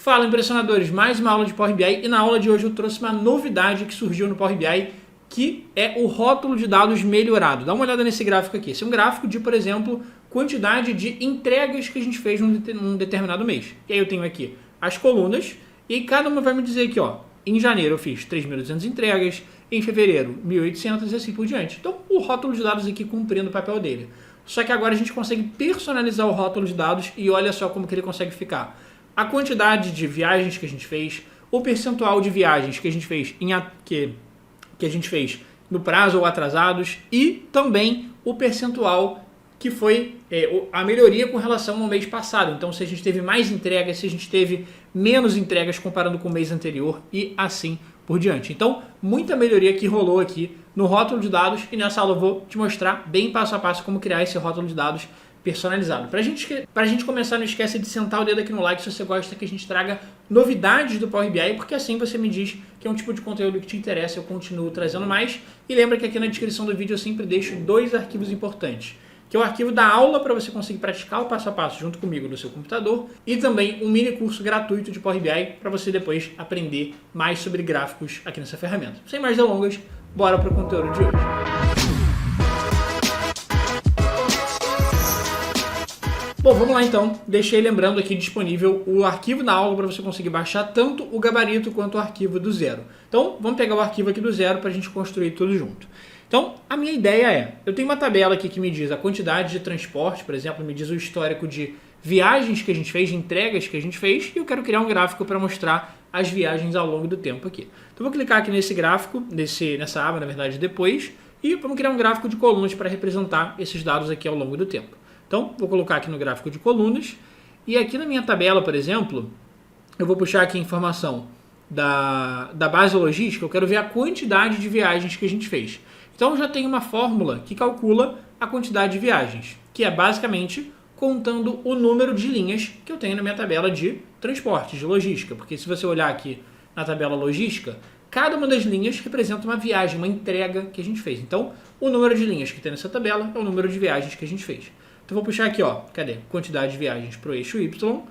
Fala, impressionadores, mais uma aula de Power BI e na aula de hoje eu trouxe uma novidade que surgiu no Power BI, que é o rótulo de dados melhorado. Dá uma olhada nesse gráfico aqui. Esse é um gráfico de, por exemplo, quantidade de entregas que a gente fez num determinado mês. E aí eu tenho aqui as colunas e cada uma vai me dizer aqui, ó, em janeiro eu fiz 3.200 entregas, em fevereiro 1.800 e assim por diante. Então o rótulo de dados aqui cumprindo o papel dele. Só que agora a gente consegue personalizar o rótulo de dados e olha só como que ele consegue ficar. A quantidade de viagens que a gente fez, o percentual de viagens que a gente fez que a gente fez no prazo ou atrasados e também o percentual que foi a melhoria com relação ao mês passado. Então, se a gente teve mais entregas, se a gente teve menos entregas comparando com o mês anterior e assim por diante. Então, muita melhoria que rolou aqui no rótulo de dados e nessa aula eu vou te mostrar bem passo a passo como criar esse rótulo de dados personalizado. Pra gente começar, não esquece de sentar o dedo aqui no like se você gosta que a gente traga novidades do Power BI, porque assim você me diz que é um tipo de conteúdo que te interessa, eu continuo trazendo mais. E lembra que aqui na descrição do vídeo eu sempre deixo 2 arquivos importantes, que é o arquivo da aula para você conseguir praticar o passo a passo junto comigo no seu computador e também um mini curso gratuito de Power BI para você depois aprender mais sobre gráficos aqui nessa ferramenta. Sem mais delongas, bora para o conteúdo de hoje. Bom, vamos lá então. Deixei lembrando aqui disponível o arquivo da aula para você conseguir baixar tanto o gabarito quanto o arquivo do zero. Então, vamos pegar o arquivo aqui do zero para a gente construir tudo junto. Então, a minha ideia é, eu tenho uma tabela aqui que me diz a quantidade de transporte, por exemplo, me diz o histórico de viagens que a gente fez, de entregas que a gente fez, e eu quero criar um gráfico para mostrar as viagens ao longo do tempo aqui. Então, vou clicar aqui nesse gráfico, nessa aba, na verdade, depois, e vamos criar um gráfico de colunas para representar esses dados aqui ao longo do tempo. Então, vou colocar aqui no gráfico de colunas, e aqui na minha tabela, por exemplo, eu vou puxar aqui a informação da base logística, eu quero ver a quantidade de viagens que a gente fez. Então, eu já tenho uma fórmula que calcula a quantidade de viagens, que é basicamente contando o número de linhas que eu tenho na minha tabela de transporte, de logística. Porque se você olhar aqui na tabela logística, cada uma das linhas representa uma viagem, uma entrega que a gente fez. Então, o número de linhas que tem nessa tabela é o número de viagens que a gente fez. Então, vou puxar aqui, ó, cadê? Quantidade de viagens para o eixo Y.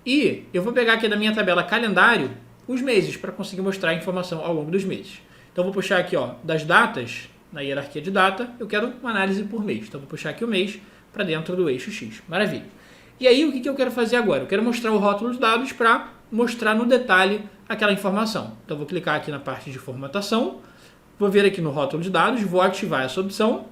E eu vou pegar aqui da minha tabela calendário os meses para conseguir mostrar a informação ao longo dos meses. Então, vou puxar aqui, ó, das datas, na hierarquia de data, eu quero uma análise por mês. Então, vou puxar aqui o mês para dentro do eixo X. Maravilha. E aí, o que eu quero fazer agora? Eu quero mostrar o rótulo de dados para mostrar no detalhe aquela informação. Então, vou clicar aqui na parte de formatação, vou vir aqui no rótulo de dados, vou ativar essa opção.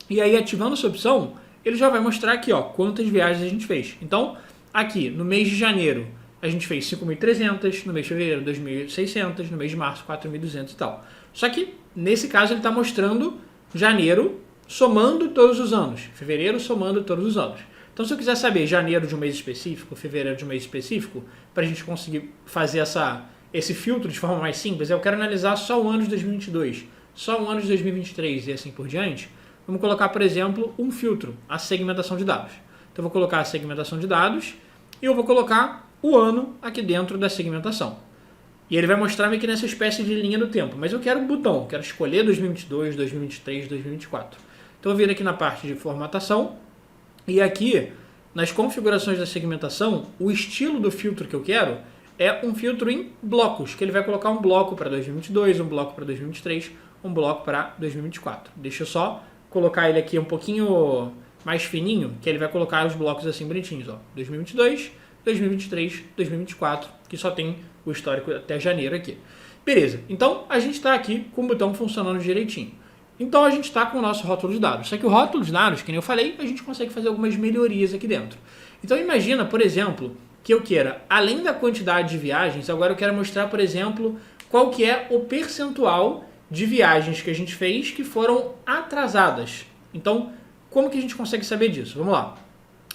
E aí, ativando essa opção, ele já vai mostrar aqui, ó, quantas viagens a gente fez. Então, aqui, no mês de janeiro, a gente fez 5.300, no mês de fevereiro, 2.600, no mês de março, 4.200 e tal. Só que, nesse caso, ele está mostrando janeiro somando todos os anos, fevereiro somando todos os anos. Então, se eu quiser saber janeiro de um mês específico, fevereiro de um mês específico, para a gente conseguir fazer esse filtro de forma mais simples, eu quero analisar só o ano de 2022, só o ano de 2023 e assim por diante. Vamos colocar, por exemplo, um filtro, a segmentação de dados. Então, eu vou colocar a segmentação de dados e eu vou colocar o ano aqui dentro da segmentação. E ele vai mostrar-me aqui nessa espécie de linha do tempo. Mas eu quero um botão, quero escolher 2022, 2023, 2024. Então, eu vou vir aqui na parte de formatação e aqui, nas configurações da segmentação, o estilo do filtro que eu quero é um filtro em blocos, que ele vai colocar um bloco para 2022, um bloco para 2023, um bloco para 2024. Deixa eu só colocar ele aqui um pouquinho mais fininho, que ele vai colocar os blocos assim bonitinhos, ó. 2022, 2023, 2024, que só tem o histórico até janeiro aqui. Beleza, então a gente está aqui com o botão funcionando direitinho. Então a gente está com o nosso rótulo de dados. Só que o rótulo de dados, que nem eu falei, a gente consegue fazer algumas melhorias aqui dentro. Então imagina, por exemplo, que eu queira, além da quantidade de viagens, agora eu quero mostrar, por exemplo, qual que é o percentual de viagens que a gente fez que foram atrasadas. Então, como que a gente consegue saber disso? Vamos lá.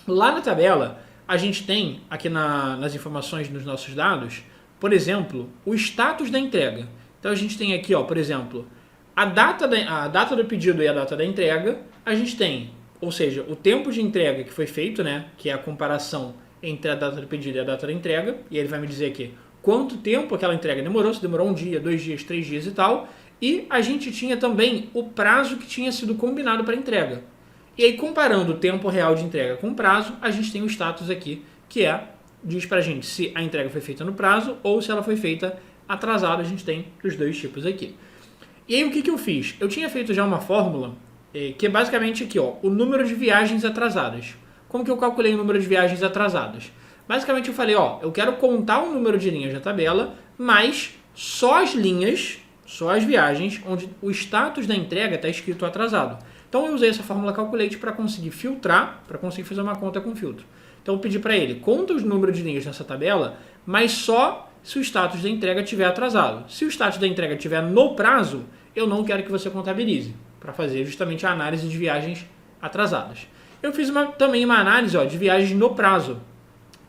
Lá na tabela, a gente tem aqui nas informações dos nossos dados, por exemplo, o status da entrega. Então, a gente tem aqui, ó, por exemplo, a data do pedido e a data da entrega. A gente tem, ou seja, o tempo de entrega que foi feito, né, que é a comparação entre a data do pedido e a data da entrega. E ele vai me dizer aqui quanto tempo aquela entrega demorou, se demorou 1 dia, 2 dias, 3 dias e tal. E a gente tinha também o prazo que tinha sido combinado para entrega. E aí, comparando o tempo real de entrega com o prazo, a gente tem o status aqui, que é diz pra gente se a entrega foi feita no prazo ou se ela foi feita atrasada. A gente tem os dois tipos aqui. E aí o que eu fiz? Eu tinha feito já uma fórmula que é basicamente aqui, ó, o número de viagens atrasadas. Como que eu calculei o número de viagens atrasadas? Basicamente eu falei, ó, eu quero contar o número de linhas da tabela, mas só as linhas, só as viagens onde o status da entrega está escrito atrasado. Então eu usei essa fórmula calculate para conseguir filtrar, para conseguir fazer uma conta com filtro. Então eu pedi para ele, conta os números de linhas nessa tabela, mas só se o status da entrega estiver atrasado. Se o status da entrega estiver no prazo, eu não quero que você contabilize, para fazer justamente a análise de viagens atrasadas. Eu fiz também uma análise de viagens no prazo,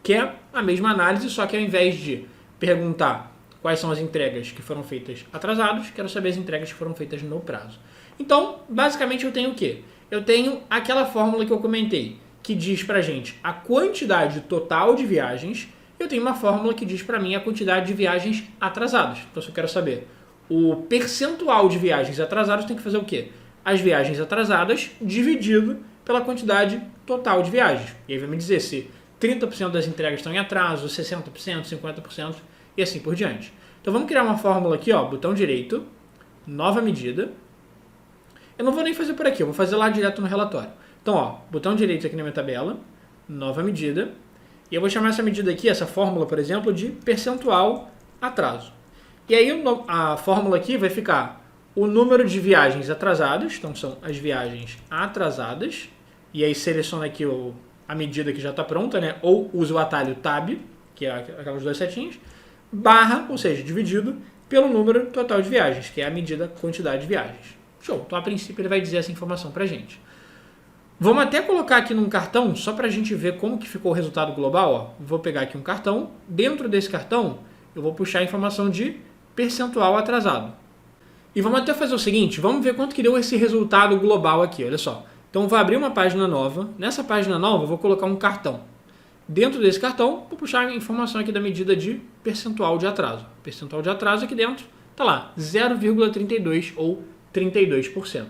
que é a mesma análise, só que ao invés de perguntar quais são as entregas que foram feitas atrasadas, quero saber as entregas que foram feitas no prazo. Então, basicamente eu tenho o quê? Eu tenho aquela fórmula que eu comentei, que diz pra gente a quantidade total de viagens. Eu tenho uma fórmula que diz pra mim a quantidade de viagens atrasadas. Então, se eu quero saber o percentual de viagens atrasadas, tem que fazer o quê? As viagens atrasadas dividido pela quantidade total de viagens. E aí vai me dizer se 30% das entregas estão em atraso, 60%, 50% e assim por diante. Então vamos criar uma fórmula aqui, ó, botão direito, nova medida. Eu não vou nem fazer por aqui, eu vou fazer lá direto no relatório. Então, ó, botão direito aqui na minha tabela, nova medida. E eu vou chamar essa medida aqui, essa fórmula, por exemplo, de percentual atraso. E aí a fórmula aqui vai ficar o número de viagens atrasadas, então são as viagens atrasadas. E aí seleciona aqui a medida que já está pronta, né? Ou usa o atalho Tab, que é aquelas duas setinhas, barra, ou seja, dividido pelo número total de viagens, que é a medida quantidade de viagens. Show! Então, a princípio, ele vai dizer essa informação para a gente. Vamos até colocar aqui num cartão, só para a gente ver como que ficou o resultado global. Ó. Vou pegar aqui um cartão. Dentro desse cartão, eu vou puxar a informação de percentual atrasado. E vamos até fazer o seguinte, vamos ver quanto que deu esse resultado global aqui, olha só. Então, vou abrir uma página nova. Nessa página nova, eu vou colocar um cartão. Dentro desse cartão, vou puxar a informação aqui da medida de percentual de atraso. Percentual de atraso aqui dentro, está lá, 0,32 ou 32%.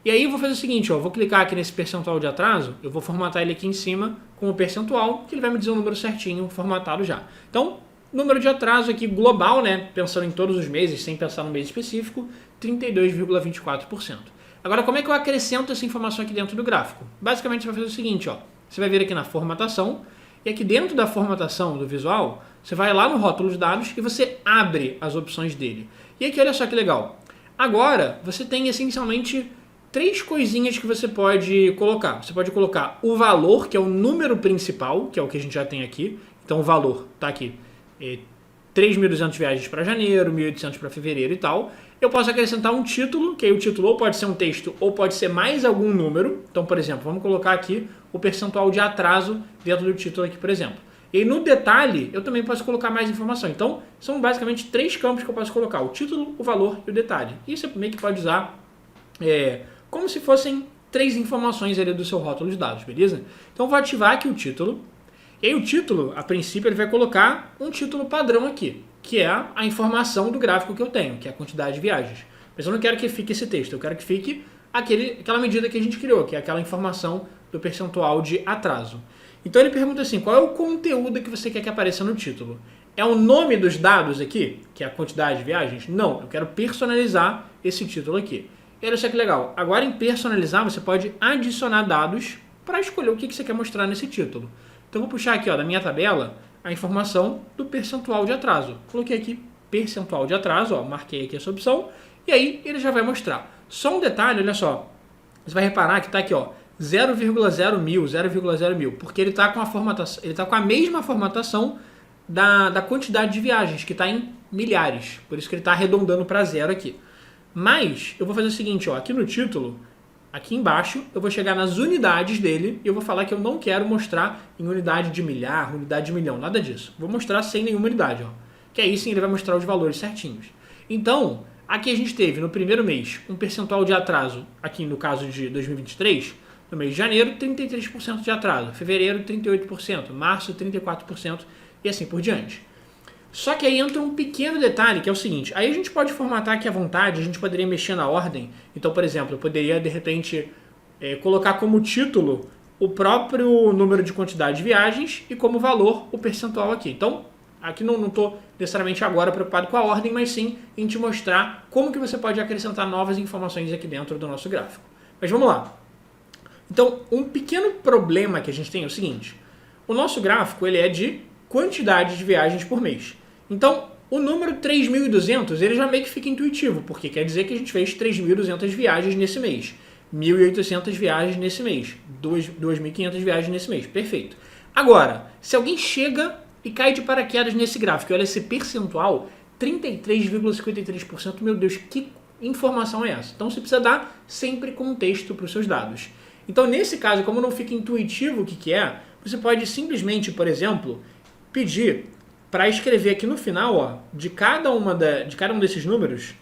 E aí eu vou fazer o seguinte, ó, vou clicar aqui nesse percentual de atraso, eu vou formatar ele aqui em cima com o percentual, que ele vai me dizer o número certinho, formatado já. Então, número de atraso aqui global, né, pensando em todos os meses, sem pensar no mês específico, 32,24%. Agora, como é que eu acrescento essa informação aqui dentro do gráfico? Basicamente, você vai fazer o seguinte, ó, você vai vir aqui na formatação, e aqui dentro da formatação do visual, você vai lá no rótulo de dados e você abre as opções dele. E aqui, olha só que legal. Agora, você tem essencialmente 3 coisinhas que você pode colocar. Você pode colocar o valor, que é o número principal, que é o que a gente já tem aqui. Então, o valor está aqui. 3.200 viagens para janeiro, 1.800 para fevereiro e tal. Eu posso acrescentar um título, que aí o título ou pode ser um texto ou pode ser mais algum número. Então, por exemplo, vamos colocar aqui o percentual de atraso dentro do título aqui, por exemplo. E aí, no detalhe, eu também posso colocar mais informação. Então, são basicamente 3 campos que eu posso colocar. O título, o valor e o detalhe. E você meio que pode usar como se fossem 3 informações ali do seu rótulo de dados, beleza? Então, eu vou ativar aqui o título. E aí, o título, a princípio, ele vai colocar um título padrão aqui, que é a informação do gráfico que eu tenho, que é a quantidade de viagens. Mas eu não quero que fique esse texto, eu quero que fique aquela medida que a gente criou, que é aquela informação do percentual de atraso. Então ele pergunta assim, qual é o conteúdo que você quer que apareça no título? É o nome dos dados aqui, que é a quantidade de viagens? Não, eu quero personalizar esse título aqui. E olha só que legal, agora em personalizar você pode adicionar dados para escolher o que você quer mostrar nesse título. Então eu vou puxar aqui, ó, da minha tabela a informação do percentual de atraso. Coloquei aqui percentual de atraso, ó, marquei aqui essa opção, e aí ele já vai mostrar. Só um detalhe, olha só, você vai reparar que está aqui, ó, 0,0 mil, porque ele está com a formatação, ele está com a mesma formatação da quantidade de viagens, que está em milhares, por isso que ele está arredondando para 0 aqui. Mas eu vou fazer o seguinte, ó, aqui no título, aqui embaixo, eu vou chegar nas unidades dele e eu vou falar que eu não quero mostrar em unidade de milhar, unidade de milhão, nada disso. Vou mostrar sem nenhuma unidade, ó, que aí sim ele vai mostrar os valores certinhos. Então, aqui a gente teve no primeiro mês um percentual de atraso, aqui no caso de 2023, no mês de janeiro, 33% de atraso, fevereiro, 38%, março, 34% e assim por diante. Só que aí entra um pequeno detalhe, que é o seguinte, aí a gente pode formatar aqui à vontade, a gente poderia mexer na ordem, então, por exemplo, eu poderia, de repente, colocar como título o próprio número de quantidade de viagens e como valor o percentual aqui. Então, aqui não estou necessariamente agora preocupado com a ordem, mas sim em te mostrar como que você pode acrescentar novas informações aqui dentro do nosso gráfico. Mas vamos lá. Então, um pequeno problema que a gente tem é o seguinte. O nosso gráfico ele é de quantidade de viagens por mês. Então, o número 3.200 ele já meio que fica intuitivo, porque quer dizer que a gente fez 3.200 viagens nesse mês. 1.800 viagens nesse mês. 2.500 viagens nesse mês. Perfeito. Agora, se alguém chega e cai de paraquedas nesse gráfico e olha esse percentual, 33,53%, meu Deus, que informação é essa? Então você precisa dar sempre contexto para os seus dados. Então nesse caso, como não fica intuitivo o que é, você pode simplesmente, por exemplo, pedir para escrever aqui no final, ó, de cada um desses números,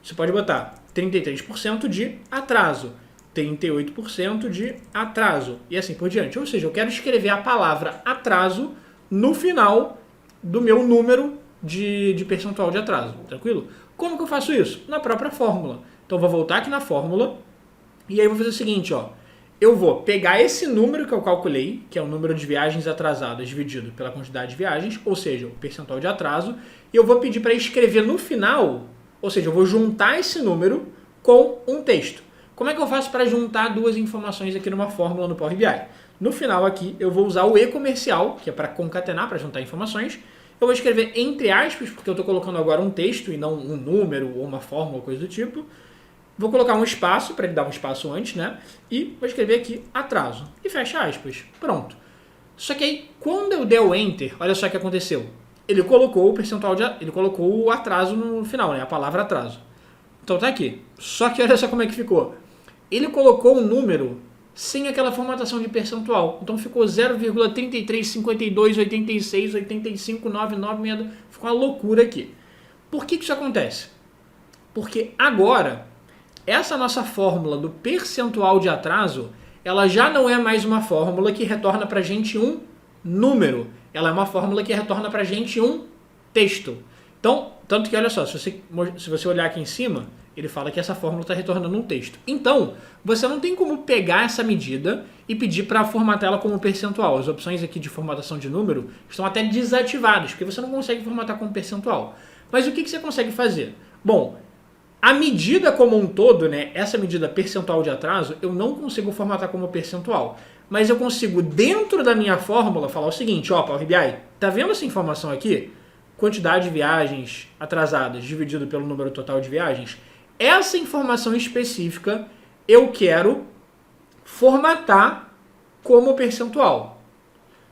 você pode botar 33% de atraso, 38% de atraso e assim por diante. Ou seja, eu quero escrever a palavra atraso no final do meu número de percentual de atraso, tranquilo? Como que eu faço isso? Na própria fórmula. Então eu vou voltar aqui na fórmula e aí eu vou fazer o seguinte, ó. Eu vou pegar esse número que eu calculei, que é o número de viagens atrasadas dividido pela quantidade de viagens, ou seja, o percentual de atraso, e eu vou pedir para escrever no final, ou seja, eu vou juntar esse número com um texto. Como é que eu faço para juntar duas informações aqui numa fórmula no Power BI? No final aqui, eu vou usar o e comercial, que é para concatenar, para juntar informações. Eu vou escrever entre aspas, porque eu estou colocando agora um texto e não um número ou uma fórmula, coisa do tipo. Vou colocar um espaço, para ele dar um espaço antes, né? E vou escrever aqui atraso. E fecha aspas. Pronto. Só que aí, quando eu der o Enter, olha só o que aconteceu. Ele colocou o percentual ele colocou o atraso no final, né? A palavra atraso. Então tá aqui. Só que olha só como é que ficou. Ele colocou um número sem aquela formatação de percentual. Então ficou 0,3352868599, ficou uma loucura aqui. Por que isso acontece? Porque agora, essa nossa fórmula do percentual de atraso, ela já não é mais uma fórmula que retorna para a gente um número. Ela é uma fórmula que retorna para a gente um texto. Então, tanto que olha só, se você olhar aqui em cima, ele fala que essa fórmula está retornando um texto. Então, você não tem como pegar essa medida e pedir para formatar ela como percentual. As opções aqui de formatação de número estão até desativadas, porque você não consegue formatar como percentual. Mas o que você consegue fazer? Bom, a medida como um todo, né, essa medida percentual de atraso, eu não consigo formatar como percentual. Mas eu consigo, dentro da minha fórmula, falar o seguinte, ó, Power BI, tá vendo essa informação aqui? Quantidade de viagens atrasadas dividido pelo número total de viagens. Essa informação específica eu quero formatar como percentual.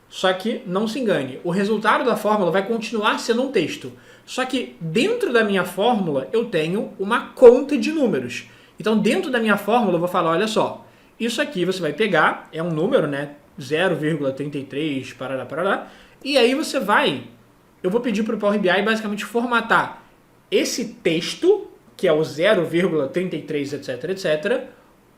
Só que não se engane, o resultado da fórmula vai continuar sendo um texto. Só que dentro da minha fórmula eu tenho uma conta de números. Então dentro da minha fórmula eu vou falar, olha só, isso aqui você vai pegar, é um número, né, 0,33, parará, e aí eu vou pedir para o Power BI basicamente formatar esse texto, que é o 0,33, etc,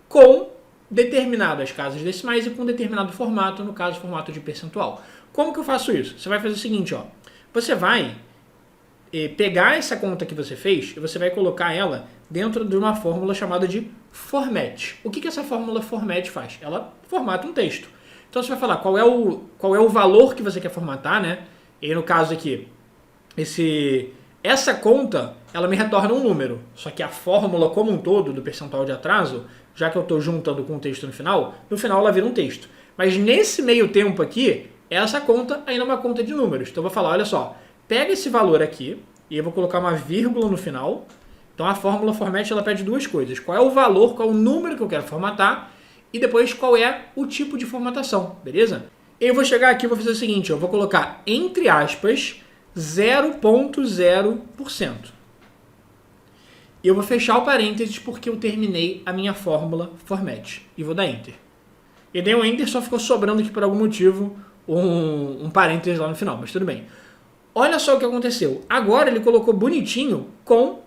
com determinadas casas decimais e com determinado formato, no caso, formato de percentual. Como que eu faço isso? Você vai fazer o seguinte, ó. Você vai pegar essa conta que você fez e você vai colocar ela dentro de uma fórmula chamada de format. O que essa fórmula format faz? Ela formata um texto. Então você vai falar qual é o valor que você quer formatar, né? E no caso aqui, essa conta, ela me retorna um número. Só que a fórmula como um todo do percentual de atraso, já que eu estou juntando com o texto no final ela vira um texto. Mas nesse meio tempo aqui, essa conta ainda é uma conta de números. Então eu vou falar, olha só, pega esse valor aqui e eu vou colocar uma vírgula no final. Então a fórmula format ela pede duas coisas. Qual é o valor, qual é o número que eu quero formatar e depois qual é o tipo de formatação, beleza? Eu vou chegar aqui e vou fazer o seguinte, eu vou colocar entre aspas 0,0%. E eu vou fechar o parênteses porque eu terminei a minha fórmula format. E vou dar Enter. E dei um Enter, só ficou sobrando aqui por algum motivo um parênteses lá no final, mas tudo bem. Olha só o que aconteceu. Agora ele colocou bonitinho com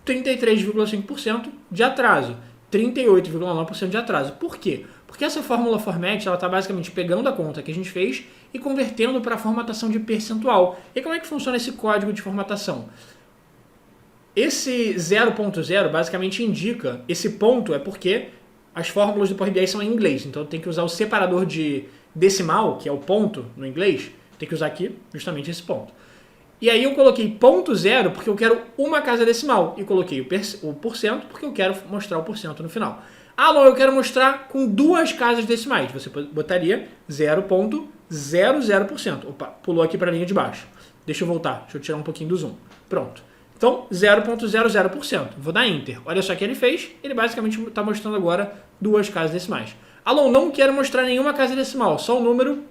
33,5% de atraso. 38,9% de atraso. Por quê? Porque essa fórmula format está basicamente pegando a conta que a gente fez e convertendo para a formatação de percentual. E como é que funciona esse código de formatação? Esse 0.0 basicamente indica, esse ponto é porque as fórmulas do Power BI são em inglês, então eu tenho que usar o separador de decimal, que é o ponto no inglês, tem que usar aqui justamente esse ponto. E aí eu coloquei ponto zero porque eu quero uma casa decimal, e coloquei o porcento porque eu quero mostrar o porcento no final. Ah, não, eu quero mostrar com duas casas decimais. Você botaria 0,00%. Opa, pulou aqui para a linha de baixo. Deixa eu voltar, deixa eu tirar um pouquinho do zoom. Pronto. Então, 0,00%. Vou dar Enter. Olha só o que ele fez. Ele basicamente está mostrando agora duas casas decimais. Alô, não quero mostrar nenhuma casa decimal, só o número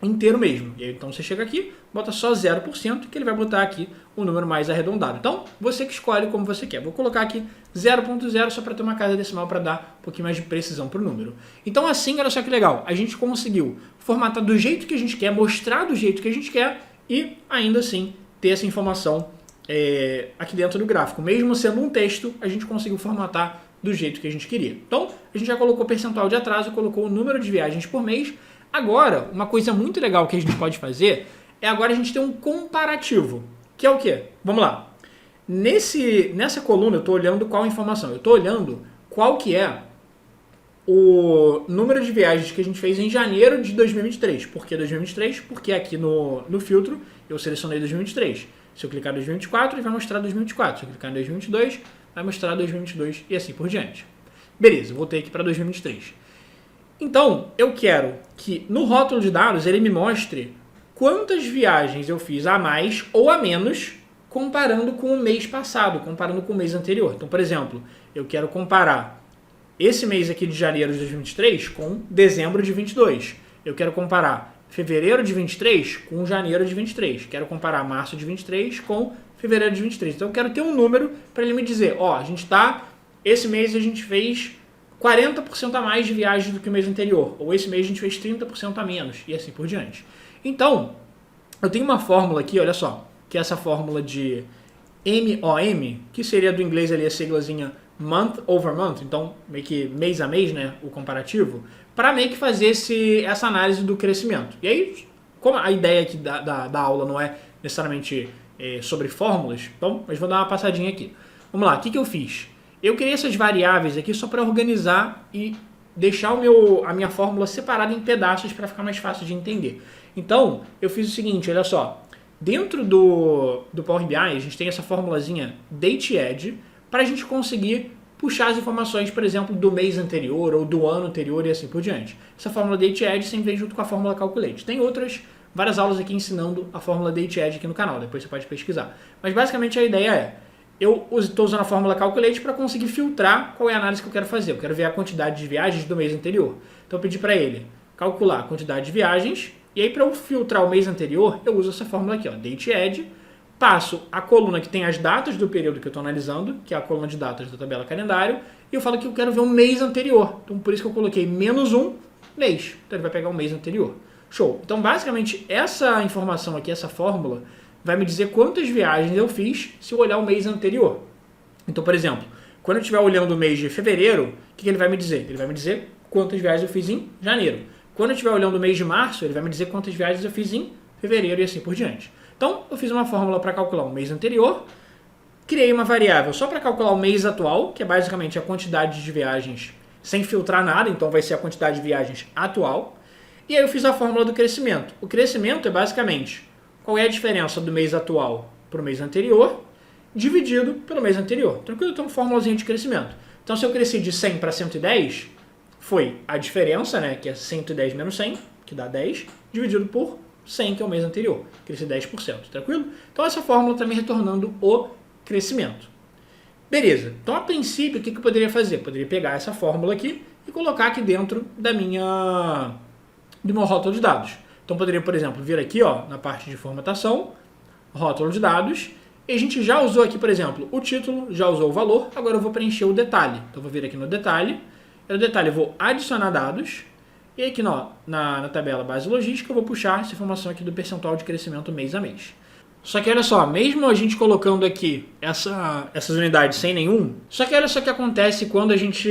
inteiro mesmo. E aí, então você chega aqui, bota só 0%, que ele vai botar aqui o número mais arredondado. Então, você que escolhe como você quer. Vou colocar aqui 0,0 só para ter uma casa decimal para dar um pouquinho mais de precisão para o número. Então assim, olha só que legal, a gente conseguiu formatar do jeito que a gente quer, mostrar do jeito que a gente quer e ainda assim ter essa informação aqui dentro do gráfico. Mesmo sendo um texto, a gente conseguiu formatar do jeito que a gente queria. Então, a gente já colocou o percentual de atraso, colocou o número de viagens por mês. Agora, uma coisa muito legal que a gente pode fazer é agora a gente ter um comparativo, que é o quê? Vamos lá. Nessa coluna eu estou olhando qual informação? Eu estou olhando qual que é o número de viagens que a gente fez em janeiro de 2023. Por que 2023? Porque aqui no filtro eu selecionei 2023. Se eu clicar em 2024, ele vai mostrar 2024. Se eu clicar em 2022, vai mostrar 2022 e assim por diante. Beleza, voltei aqui para 2023. Então, eu quero que no rótulo de dados ele me mostre quantas viagens eu fiz a mais ou a menos comparando com o mês passado, comparando com o mês anterior. Então, por exemplo, eu quero comparar esse mês aqui de janeiro de 2023 com dezembro de 22. Eu quero comparar fevereiro de 23 com janeiro de 23. Quero comparar março de 23 com fevereiro de 23. Então, eu quero ter um número para ele me dizer, ó, esse mês a gente fez 40% a mais de viagens do que o mês anterior, ou esse mês a gente fez 30% a menos, e assim por diante. Então, eu tenho uma fórmula aqui, olha só, que é essa fórmula de MOM, que seria do inglês ali a siglazinha month over month, então meio que mês a mês, né, o comparativo, para meio que fazer essa análise do crescimento. E aí, como a ideia aqui da aula não é necessariamente sobre fórmulas, então, mas vou dar uma passadinha aqui. Vamos lá, o que eu fiz? Eu criei essas variáveis aqui só para organizar e deixar a minha fórmula separada em pedaços para ficar mais fácil de entender. Então, eu fiz o seguinte, olha só. Dentro do Power BI, a gente tem essa formulazinha DateEd para a gente conseguir puxar as informações, por exemplo, do mês anterior ou do ano anterior e assim por diante. Essa fórmula DateEd sempre vem junto com a fórmula Calculate. Tem várias aulas aqui ensinando a fórmula DateEd aqui no canal, depois você pode pesquisar. Mas basicamente a ideia é, eu estou usando a fórmula Calculate para conseguir filtrar qual é a análise que eu quero fazer. Eu quero ver a quantidade de viagens do mês anterior. Então eu pedi para ele calcular a quantidade de viagens. E aí para eu filtrar o mês anterior, eu uso essa fórmula aqui, ó, DateEd. Passo a coluna que tem as datas do período que eu estou analisando, que é a coluna de datas da tabela calendário. E eu falo que eu quero ver o mês anterior. Então por isso que eu coloquei -1 mês. Então ele vai pegar o mês anterior. Show. Então basicamente essa informação aqui, essa fórmula, vai me dizer quantas viagens eu fiz se eu olhar o mês anterior. Então, por exemplo, quando eu estiver olhando o mês de fevereiro, o que ele vai me dizer? Ele vai me dizer quantas viagens eu fiz em janeiro. Quando eu estiver olhando o mês de março, ele vai me dizer quantas viagens eu fiz em fevereiro e assim por diante. Então, eu fiz uma fórmula para calcular o mês anterior, criei uma variável só para calcular o mês atual, que é basicamente a quantidade de viagens sem filtrar nada, então vai ser a quantidade de viagens atual. E aí eu fiz a fórmula do crescimento. O crescimento é basicamente qual é a diferença do mês atual para o mês anterior, dividido pelo mês anterior. Tranquilo? Então, formulazinha de crescimento. Então, se eu cresci de 100 para 110, foi a diferença, né, que é 110 menos 100, que dá 10, dividido por 100, que é o mês anterior. Cresci 10%. Tranquilo? Então, essa fórmula está me retornando o crescimento. Beleza. Então, a princípio, o que eu poderia fazer? Eu poderia pegar essa fórmula aqui e colocar aqui dentro do meu rótulo de dados. Então, poderia, por exemplo, vir aqui ó, na parte de formatação, rótulo de dados, e a gente já usou aqui, por exemplo, o título, já usou o valor, agora eu vou preencher o detalhe. Então, eu vou vir aqui no detalhe, e no detalhe eu vou adicionar dados, e aqui na tabela base logística eu vou puxar essa informação aqui do percentual de crescimento mês a mês. Só que olha só, mesmo a gente colocando aqui essas unidades sem nenhum, só que olha só o que acontece quando a gente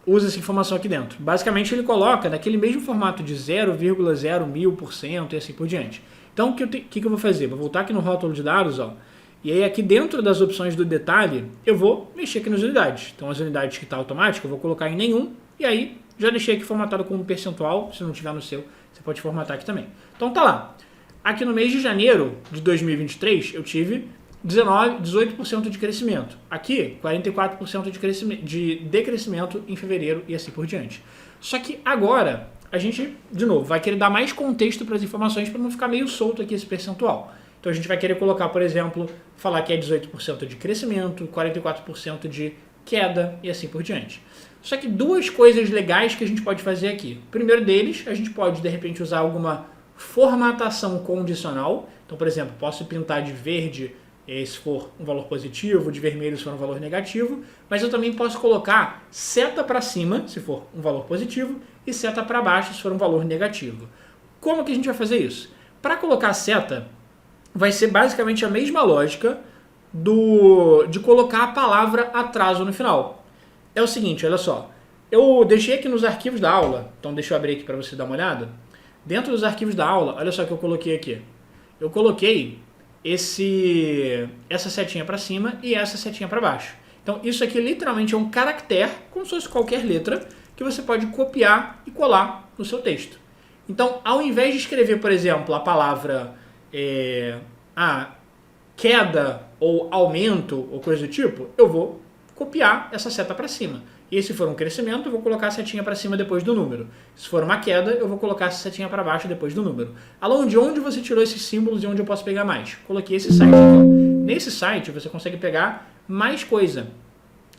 usa essa informação aqui dentro. Basicamente ele coloca naquele mesmo formato de 0,01000% e assim por diante. Então o que eu vou fazer? Vou voltar aqui no rótulo de dados ó, E aí aqui dentro das opções do detalhe, eu vou mexer aqui nas unidades. Então as unidades que está automático, eu vou colocar em nenhum, e aí já deixei aqui formatado como percentual, se não tiver no seu, você pode formatar aqui também. Então tá lá. Aqui no mês de janeiro de 2023, eu tive 18% de crescimento. Aqui, 44% de decrescimento em fevereiro e assim por diante. Só que agora, a gente, de novo, vai querer dar mais contexto para as informações para não ficar meio solto aqui esse percentual. Então a gente vai querer colocar, por exemplo, falar que é 18% de crescimento, 44% de queda e assim por diante. Só que duas coisas legais que a gente pode fazer aqui. O primeiro deles, a gente pode, de repente, usar alguma formatação condicional. Então, por exemplo, posso pintar de verde se for um valor positivo, de vermelho se for um valor negativo, mas eu também posso colocar seta para cima, se for um valor positivo, e seta para baixo, se for um valor negativo. Como que a gente vai fazer isso? Para colocar seta, vai ser basicamente a mesma lógica de colocar a palavra atraso no final. É o seguinte, olha só, eu deixei aqui nos arquivos da aula, então deixa eu abrir aqui para você dar uma olhada. Dentro dos arquivos da aula, olha só o que eu coloquei aqui. Eu coloquei essa setinha para cima e essa setinha para baixo. Então isso aqui literalmente é um caractere, como se fosse qualquer letra, que você pode copiar e colar no seu texto. Então, ao invés de escrever, por exemplo, a palavra queda ou aumento ou coisa do tipo, eu vou copiar essa seta para cima. E se for um crescimento, eu vou colocar a setinha para cima depois do número. Se for uma queda, eu vou colocar essa setinha para baixo depois do número. Alô, de onde você tirou esses símbolos e onde eu posso pegar mais? Coloquei esse site aqui. Ó. Nesse site, você consegue pegar mais coisa.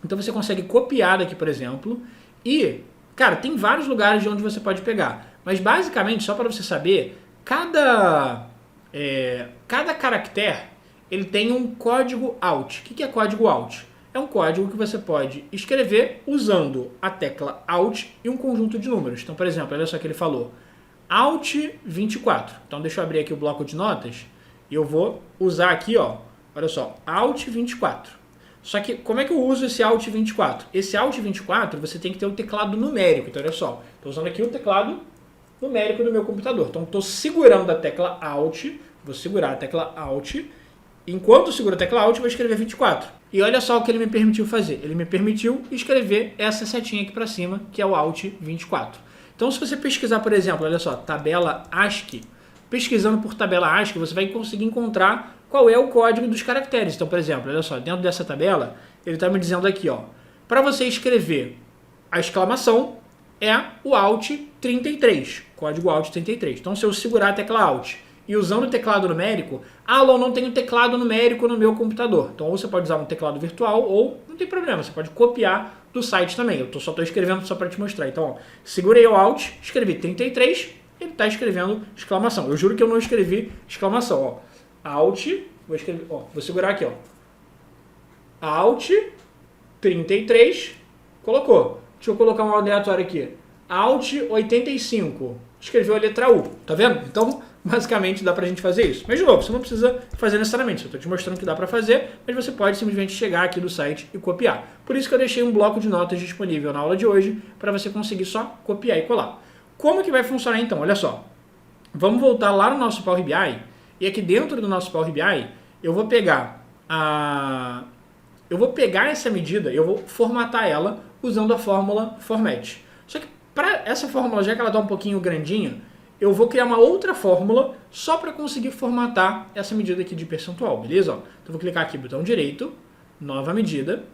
Então, você consegue copiar daqui, por exemplo, e, cara, tem vários lugares de onde você pode pegar. Mas, basicamente, só para você saber, cada caractere, ele tem um código ALT. O que é código ALT? É um código que você pode escrever usando a tecla Alt e um conjunto de números. Então, por exemplo, olha só que ele falou, Alt 24. Então, deixa eu abrir aqui o bloco de notas e eu vou usar aqui, ó, olha só, Alt 24. Só que, como é que eu uso esse Alt 24? Esse Alt 24, você tem que ter o teclado numérico. Então, olha só, estou usando aqui o teclado numérico do meu computador. Então, estou segurando a tecla Alt, vou segurar a tecla Alt. Enquanto eu seguro a tecla Alt, eu vou escrever 24. E olha só o que ele me permitiu fazer. Ele me permitiu escrever essa setinha aqui para cima, que é o Alt 24. Então, se você pesquisar, por exemplo, olha só, tabela ASCII, pesquisando por tabela ASCII, você vai conseguir encontrar qual é o código dos caracteres. Então, por exemplo, olha só, dentro dessa tabela, ele está me dizendo aqui, ó, para você escrever a exclamação, é o Alt 33, código Alt 33. Então, se eu segurar a tecla Alt e usando o teclado numérico, eu não tenho teclado numérico no meu computador. Então, ou você pode usar um teclado virtual, ou não tem problema, você pode copiar do site também. Eu só estou escrevendo só para te mostrar. Então, ó, segurei o Alt, escrevi 33, ele está escrevendo exclamação. Eu juro que eu não escrevi exclamação. Ó. Alt, vou segurar aqui, ó. Alt 33, colocou. Deixa eu colocar um aleatório aqui. Alt 85, escreveu a letra U. Tá vendo? Então, basicamente dá pra gente fazer isso. Mas de novo, você não precisa fazer necessariamente. Eu estou te mostrando que dá pra fazer, mas você pode simplesmente chegar aqui do site e copiar. Por isso que eu deixei um bloco de notas disponível na aula de hoje, para você conseguir só copiar e colar. Como que vai funcionar então? Olha só. Vamos voltar lá no nosso Power BI, e aqui dentro do nosso Power BI, eu vou pegar essa medida, eu vou formatar ela usando a fórmula format. Só que para essa fórmula, já que ela está um pouquinho grandinha, eu vou criar uma outra fórmula só para conseguir formatar essa medida aqui de percentual, beleza? Então, eu vou clicar aqui, botão direito, nova medida,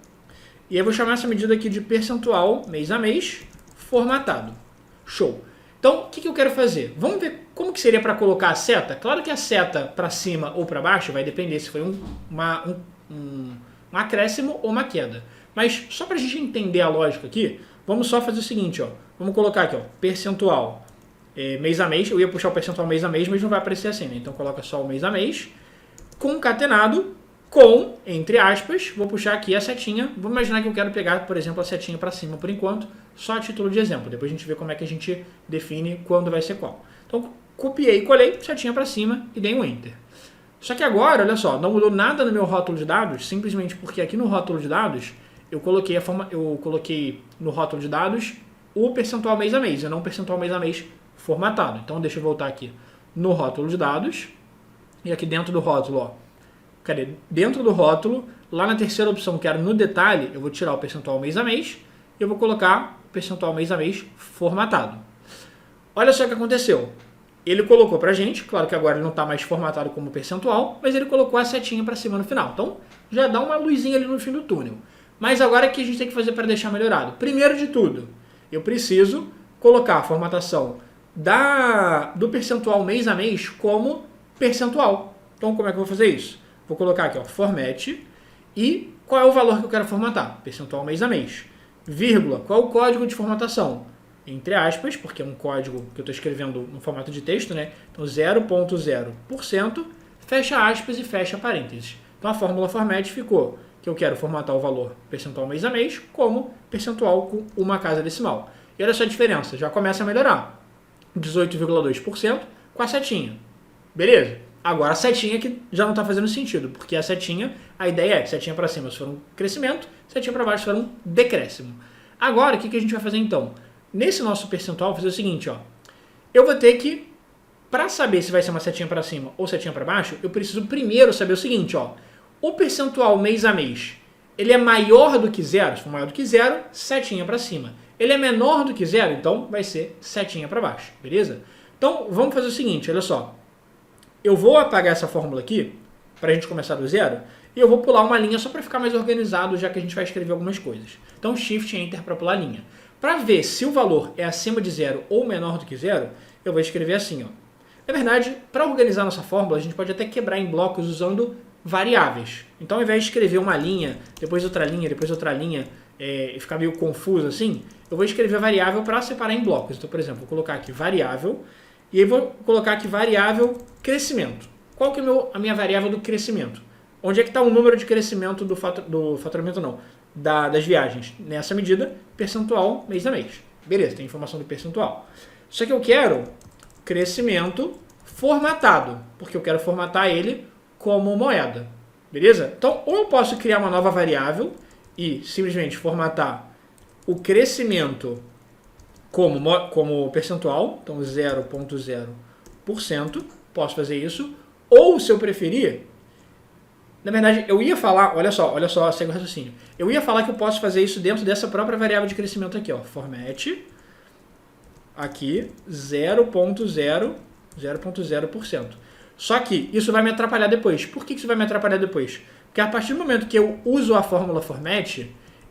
e eu vou chamar essa medida aqui de percentual mês a mês, formatado. Show! Então, o que eu quero fazer? Vamos ver como que seria para colocar a seta. Claro que a seta para cima ou para baixo vai depender se foi um acréscimo ou uma queda. Mas só para a gente entender a lógica aqui, vamos só fazer o seguinte, ó. Vamos colocar aqui, ó, percentual mês a mês. Eu ia puxar o percentual mês a mês, mas não vai aparecer assim, né? Então coloca só o mês a mês, concatenado com, entre aspas, vou puxar aqui a setinha. Vamos imaginar que eu quero pegar, por exemplo, a setinha para cima por enquanto, só a título de exemplo. Depois a gente vê como é que a gente define quando vai ser qual. Então copiei e colei, setinha para cima e dei um Enter. Só que agora, olha só, não mudou nada no meu rótulo de dados, simplesmente porque aqui no rótulo de dados eu coloquei no rótulo de dados o percentual mês a mês, e não o percentual mês a mês formatado. Então deixa eu voltar aqui no rótulo de dados, e aqui dentro do rótulo, ó, cadê? Dentro do rótulo, lá na terceira opção, que era no detalhe, eu vou tirar o percentual mês a mês e eu vou colocar o percentual mês a mês formatado. Olha só o que aconteceu. Ele colocou pra gente, claro que agora ele não está mais formatado como percentual, mas ele colocou a setinha para cima no final. Então, já dá uma luzinha ali no fim do túnel. Mas agora o que a gente tem que fazer para deixar melhorado? Primeiro de tudo, eu preciso colocar a formatação do percentual mês a mês como percentual. Então, como é que eu vou fazer isso? Vou colocar aqui, ó, format, e qual é o valor que eu quero formatar? Percentual mês a mês. Vírgula, qual é o código de formatação? Entre aspas, porque é um código que eu estou escrevendo no formato de texto, né? Então 0,0%, fecha aspas e fecha parênteses. Então a fórmula format ficou que eu quero formatar o valor percentual mês a mês como percentual com uma casa decimal. E olha só a diferença, já começa a melhorar. 18,2% com a setinha. Beleza? Agora a setinha que já não está fazendo sentido, porque a setinha, a ideia é setinha para cima se for um crescimento, setinha para baixo se for um decréscimo. Agora, o que a gente vai fazer então? Nesse nosso percentual, vou fazer o seguinte, ó. Eu vou ter que, para saber se vai ser uma setinha para cima ou setinha para baixo, eu preciso primeiro saber o seguinte, ó. O percentual mês a mês, ele é maior do que zero? Se for maior do que zero, setinha para cima. Ele é menor do que zero, então vai ser setinha para baixo, beleza? Então, vamos fazer o seguinte, olha só. Eu vou apagar essa fórmula aqui, para a gente começar do zero, e eu vou pular uma linha só para ficar mais organizado, já que a gente vai escrever algumas coisas. Então, Shift e Enter para pular a linha. Para ver se o valor é acima de zero ou menor do que zero, eu vou escrever assim, ó. Na verdade, para organizar nossa fórmula, a gente pode até quebrar em blocos usando variáveis. Então, ao invés de escrever uma linha, depois outra linha, e ficar meio confuso assim, eu vou escrever variável para separar em blocos. Então, por exemplo, vou colocar aqui variável, e aí vou colocar aqui variável crescimento. Qual que é a minha variável do crescimento? Onde é que está o número de crescimento do faturamento, não, das viagens? Nessa medida, percentual mês a mês. Beleza, tem informação do percentual. Só que eu quero crescimento formatado, porque eu quero formatar ele como moeda. Beleza? Então, ou eu posso criar uma nova variável e simplesmente formatar o crescimento como percentual, então 0,0%, posso fazer isso, ou se eu preferir, na verdade eu ia falar, olha só, segue o raciocínio, eu ia falar que eu posso fazer isso dentro dessa própria variável de crescimento aqui, ó, format, aqui 0,0%. Só que isso vai me atrapalhar depois. Por que isso vai me atrapalhar depois? Porque a partir do momento que eu uso a fórmula format,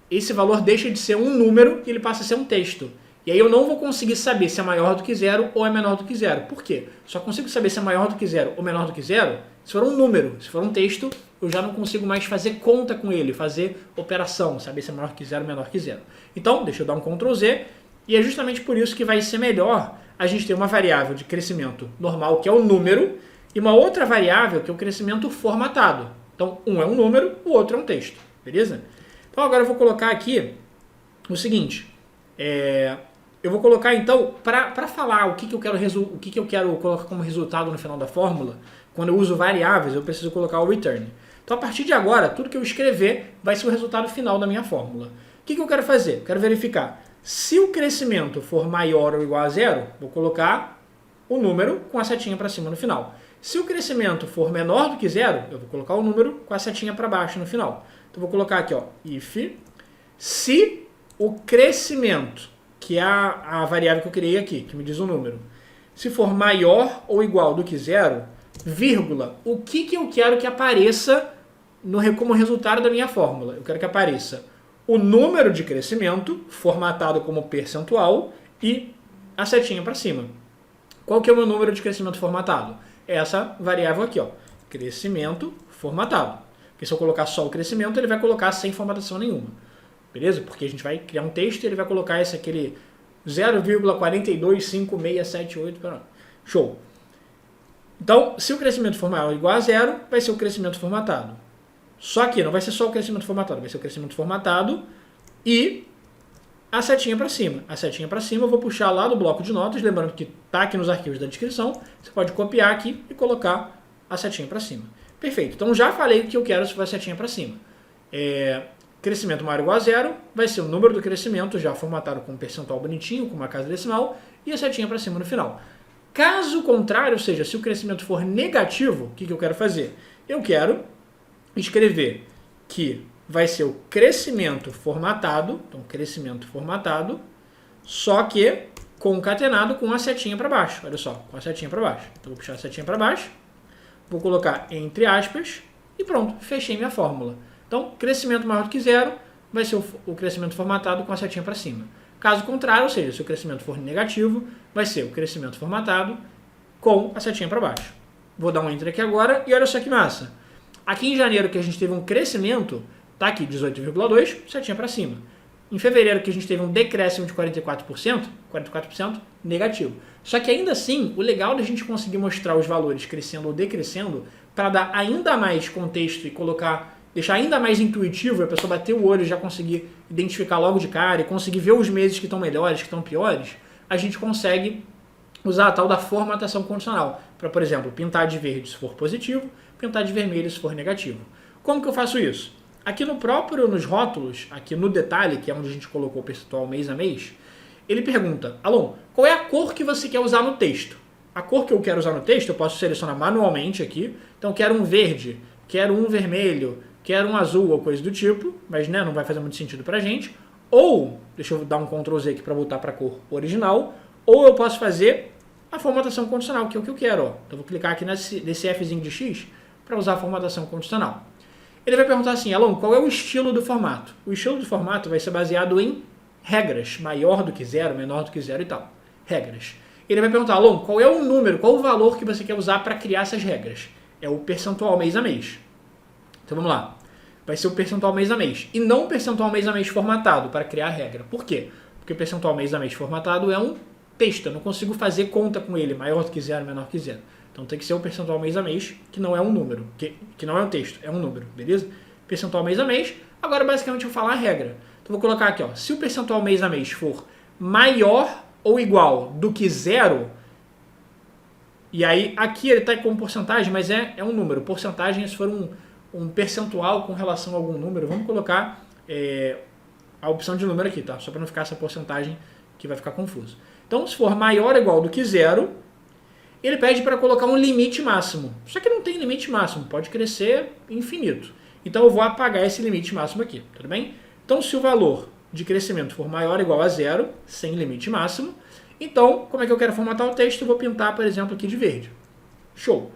esse valor deixa de ser um número e ele passa a ser um texto. E aí eu não vou conseguir saber se é maior do que zero ou é menor do que zero. Por quê? Só consigo saber se é maior do que zero ou menor do que zero se for um número. Se for um texto, eu já não consigo mais fazer conta com ele, fazer operação, saber se é maior que zero ou menor que zero. Então, deixa eu dar um Ctrl Z, e é justamente por isso que vai ser melhor a gente ter uma variável de crescimento normal, que é o número, e uma outra variável, que é o crescimento formatado. Então, um é um número, o outro é um texto. Beleza? Então, agora eu vou colocar aqui o seguinte. Eu vou colocar, então, para falar o que eu quero colocar como resultado no final da fórmula, quando eu uso variáveis, eu preciso colocar o return. Então, a partir de agora, tudo que eu escrever vai ser o resultado final da minha fórmula. O que eu quero fazer? Eu quero verificar. Se o crescimento for maior ou igual a zero, vou colocar o número com a setinha para cima no final. Se o crescimento for menor do que zero, eu vou colocar o número com a setinha para baixo no final. Então, vou colocar aqui, ó, if, se o crescimento, que é a variável que eu criei aqui, que me diz o número, se for maior ou igual do que zero, vírgula, o que eu quero que apareça como resultado da minha fórmula? Eu quero que apareça o número de crescimento, formatado como percentual, e a setinha para cima. Qual que é o meu número de crescimento formatado? É essa variável aqui, ó, crescimento formatado. Porque se eu colocar só o crescimento, ele vai colocar sem formatação nenhuma. Beleza? Porque a gente vai criar um texto e ele vai colocar aquele 0,425678. Show. Então, se o crescimento for maior ou igual a zero, vai ser o crescimento formatado. Só que não vai ser só o crescimento formatado, vai ser o crescimento formatado e a setinha para cima. A setinha para cima eu vou puxar lá do bloco de notas, lembrando que está aqui nos arquivos da descrição. Você pode copiar aqui e colocar a setinha para cima. Perfeito. Então já falei o que eu quero se for a setinha para cima. Crescimento maior ou igual a zero vai ser o número do crescimento, já formatado com um percentual bonitinho, com uma casa decimal, e a setinha para cima no final. Caso contrário, ou seja, se o crescimento for negativo, o que eu quero fazer? Eu quero escrever que vai ser o crescimento formatado, então crescimento formatado, só que concatenado com a setinha para baixo, olha só, com a setinha para baixo. Então vou puxar a setinha para baixo, vou colocar entre aspas e pronto, fechei minha fórmula. Então crescimento maior do que zero vai ser o crescimento formatado com a setinha para cima. Caso contrário, ou seja, se o crescimento for negativo, vai ser o crescimento formatado com a setinha para baixo. Vou dar um enter aqui agora e olha só que massa. Aqui em janeiro que a gente teve um crescimento, tá aqui 18,2, setinha para cima. Em fevereiro que a gente teve um decréscimo de 44%, 44% negativo. Só que ainda assim, o legal da gente conseguir mostrar os valores crescendo ou decrescendo, para dar ainda mais contexto e deixar ainda mais intuitivo, a pessoa bater o olho e já conseguir identificar logo de cara e conseguir ver os meses que estão melhores, que estão piores, a gente consegue usar a tal da formatação condicional. Para, por exemplo, pintar de verde se for positivo, pintar de vermelho se for negativo. Como que eu faço isso? Aqui nos rótulos, aqui no detalhe, que é onde a gente colocou o percentual mês a mês, ele pergunta, Alon, qual é a cor que você quer usar no texto? A cor que eu quero usar no texto, eu posso selecionar manualmente aqui. Então, quero um verde, quero um vermelho, quero um azul ou coisa do tipo, mas né, não vai fazer muito sentido pra gente. Ou, deixa eu dar um Ctrl Z aqui para voltar para a cor original, ou eu posso fazer a formatação condicional, que é o que eu quero. Ó. Então, eu vou clicar aqui nesse Fzinho de X para usar a formatação condicional. Ele vai perguntar assim, Alon, qual é o estilo do formato? O estilo do formato vai ser baseado em regras, maior do que zero, menor do que zero e tal. Regras. Ele vai perguntar, Alon, qual é o número, qual o valor que você quer usar para criar essas regras? É o percentual mês a mês. Então vamos lá. Vai ser o percentual mês a mês. E não o percentual mês a mês formatado para criar a regra. Por quê? Porque o percentual mês a mês formatado é um texto. Eu não consigo fazer conta com ele, maior do que zero, menor que zero. Então tem que ser o percentual mês a mês, que não é um número, que não é um texto, é um número, beleza? Percentual mês a mês. Agora basicamente eu vou falar a regra. Então vou colocar aqui, ó, se o percentual mês a mês for maior ou igual do que zero, e aí aqui ele está com porcentagem, mas é um número. Porcentagem, se for um percentual com relação a algum número, vamos colocar a opção de número aqui, tá? Só para não ficar essa porcentagem que vai ficar confuso. Então se for maior ou igual do que zero, ele pede para colocar um limite máximo. Só que não tem limite máximo, pode crescer infinito. Então eu vou apagar esse limite máximo aqui, tudo bem? Então se o valor de crescimento for maior ou igual a zero, sem limite máximo, então como é que eu quero formatar o texto? Eu vou pintar, por exemplo, aqui de verde. Show!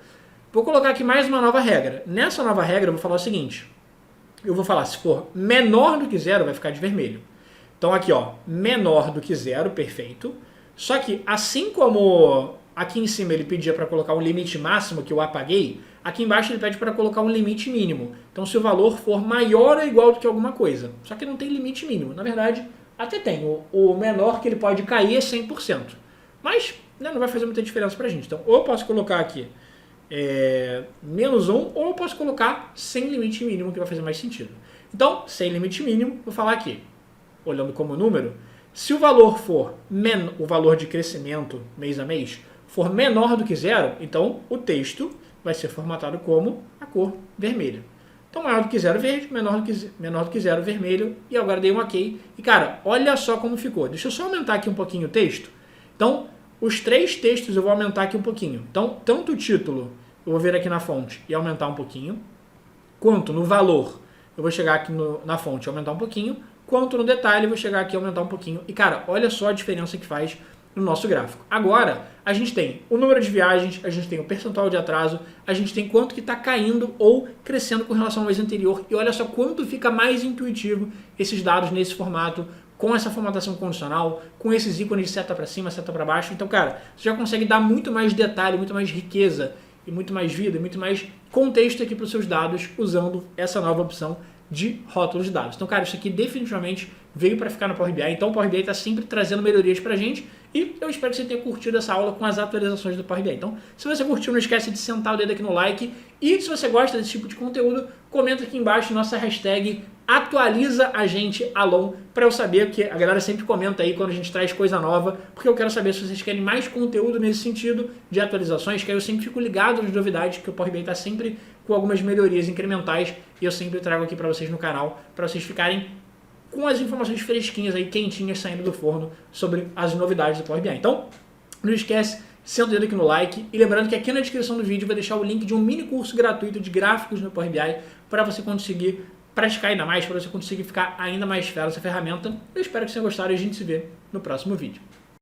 Vou colocar aqui mais uma nova regra. Nessa nova regra eu vou falar o seguinte. Eu vou falar, se for menor do que zero, vai ficar de vermelho. Então aqui, ó, menor do que zero, perfeito. Só que assim como aqui em cima ele pedia para colocar um limite máximo, que eu apaguei, aqui embaixo ele pede para colocar um limite mínimo. Então se o valor for maior ou igual do que alguma coisa. Só que não tem limite mínimo. Na verdade, até tem. O menor que ele pode cair é 100%. Mas né, não vai fazer muita diferença para a gente. Então ou eu posso colocar aqui menos 1, ou eu posso colocar sem limite mínimo, que vai fazer mais sentido. Então, sem limite mínimo, vou falar aqui, olhando como número, se o valor for o valor de crescimento mês a mês for menor do que zero, então o texto vai ser formatado como a cor vermelha. Então, maior do que zero, verde, menor do que zero, vermelho, e agora dei um OK. E, cara, olha só como ficou. Deixa eu só aumentar aqui um pouquinho o texto. Então, os três textos eu vou aumentar aqui um pouquinho. Então, tanto o título, eu vou vir aqui na fonte e aumentar um pouquinho, quanto no valor, eu vou chegar aqui na fonte e aumentar um pouquinho, quanto no detalhe, eu vou chegar aqui e aumentar um pouquinho. E, cara, olha só a diferença que faz no nosso gráfico. Agora, a gente tem o número de viagens, a gente tem o percentual de atraso, a gente tem quanto que está caindo ou crescendo com relação ao mês anterior. E olha só quanto fica mais intuitivo esses dados nesse formato, com essa formatação condicional, com esses ícones de seta para cima, seta para baixo. Então, cara, você já consegue dar muito mais detalhe, muito mais riqueza, e muito mais vida, muito mais contexto aqui para os seus dados usando essa nova opção de rótulos de dados. Então, cara, isso aqui definitivamente veio para ficar no Power BI. Então, o Power BI está sempre trazendo melhorias para a gente e eu espero que você tenha curtido essa aula com as atualizações do Power BI. Então, se você curtiu, não esquece de sentar o dedo aqui no like e se você gosta desse tipo de conteúdo, comenta aqui embaixo nossa hashtag atualiza a gente Alon, para eu saber, que a galera sempre comenta aí quando a gente traz coisa nova, porque eu quero saber se vocês querem mais conteúdo nesse sentido de atualizações, que aí eu sempre fico ligado nas novidades, que o Power BI está sempre com algumas melhorias incrementais e eu sempre trago aqui para vocês no canal, para vocês ficarem com as informações fresquinhas aí, quentinhas, saindo do forno sobre as novidades do Power BI. Então, não esquece, senta o dedo aqui no like e lembrando que aqui na descrição do vídeo vai deixar o link de um mini curso gratuito de gráficos no Power BI para você conseguir praticar ainda mais, para você conseguir ficar ainda mais fera essa ferramenta. Eu espero que vocês tenham gostado e a gente se vê no próximo vídeo.